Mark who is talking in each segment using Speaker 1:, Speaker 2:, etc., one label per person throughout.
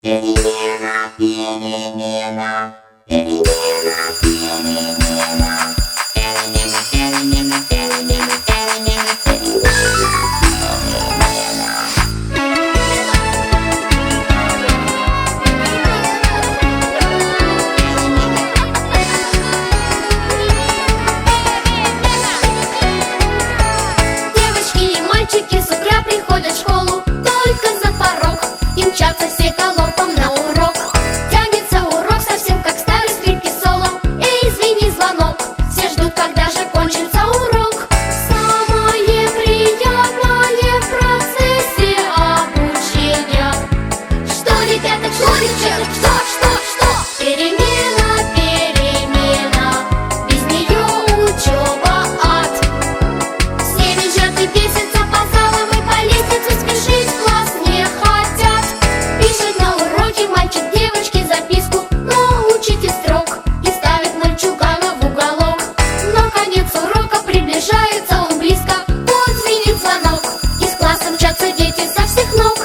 Speaker 1: Перемена, перемена, перемена, перемена, перемена, перемена, перемена, перемена,
Speaker 2: Девочки и мальчики с утра приходят в школу, только за порог и мчатся все галопом на урок. Тянется урок совсем как старый скрипки соло. Эй, звенит звонок, все ждут, когда же кончится урок. Самое приятное в процессе обучения. Что, ребята, что, девчата, что? Перемена, перемена, без нее учеба ад. Все визжат и бесятся по залам и по лестнице, спешить в класс не хотят. Пишет на уроке мальчик девочке записку, но учитель строг и ставит мальчугана в уголок. Но конец урока приближается, он близко. Вот звенит звонок, из класса мчатся дети со всех ног.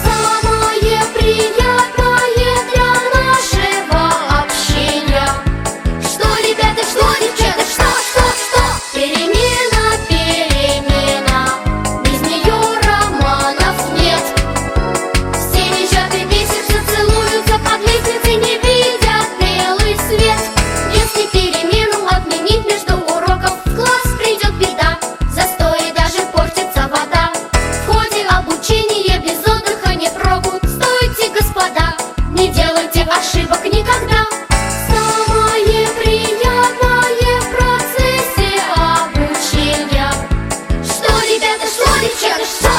Speaker 2: Самое приятное для нашего общения. Что, ребята, что, девчата, что? Перемена, перемена, без нее романов нет. Все визжат и бесятся, целуются под лестницей, не видят белый свет. Если перемену отменить между уроков, в класс придет беда, застой и даже портится вода. В ходе обучения без отдыха не проку. Стойте, господа, не делайте ошибок никогда. Самое приятное в процессе обучения. Что, ребята, что, девчата, что?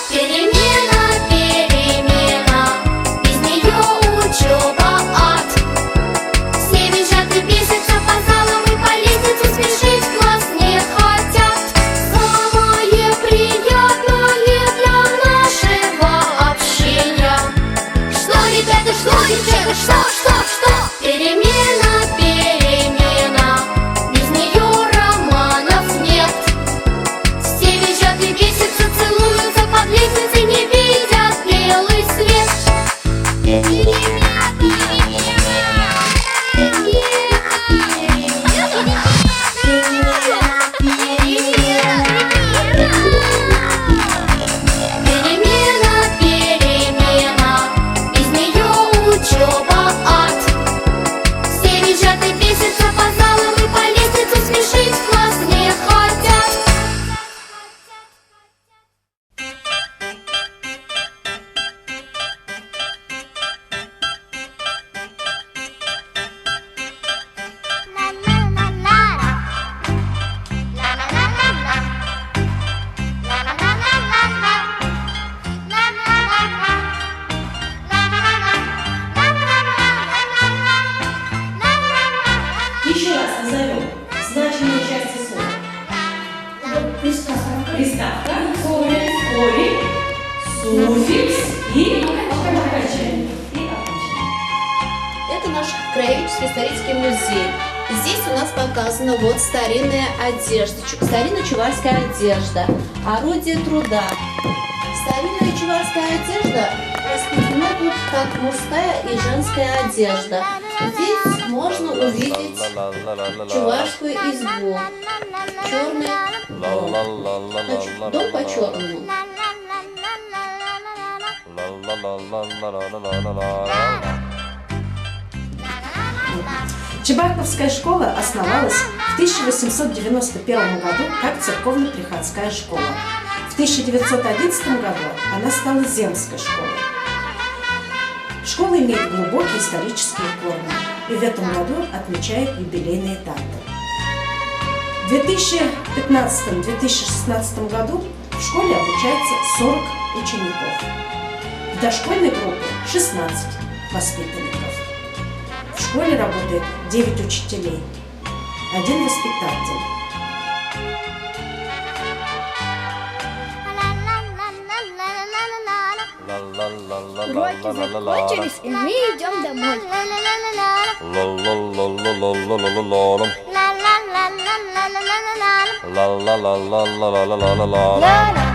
Speaker 2: Перемена, перемена, без нее учеба ад. Все визжат и бесятся по залам и по лестнице, спешить в класс не хотят. Самое приятное для нашего общения. Что, ребята, что, девчата, что? Перемена, перемена, без нее романов нет. Все визжат и бесятся, целуются под лестницей, не видят белый свет. Перемена, перемена, без нее учеба ад. Все визжат и бесятся по залам и по лестнице, спешить в класс не хотят.
Speaker 3: Еще раз назовем значимые части слова. Приставка, корень, суффикс и окончание.
Speaker 4: Это наш краеведческий исторический музей. Здесь у нас показана вот старинная одежда, старинная чуварская одежда, орудие труда. Старинная чуварская одежда распределена тут как мужская и женская одежда. Здесь можно увидеть чуварскую избу, черный дом, значит, дом по-черному.
Speaker 3: Чебарковская школа основалась в 1891 году как церковно-приходская школа. В 1911 году она стала земской школой. Школа имеет глубокие исторические корни и в этом году отмечает юбилейные даты. В 2015-2016 году в школе обучается 40 учеников. В дошкольной группе 16 воспитанников. В школе работает 9 учителей, 1 воспитатель.
Speaker 2: Уроки закончились, и мы идем домой.
Speaker 5: La la la la la la la la la la la la la la la la la.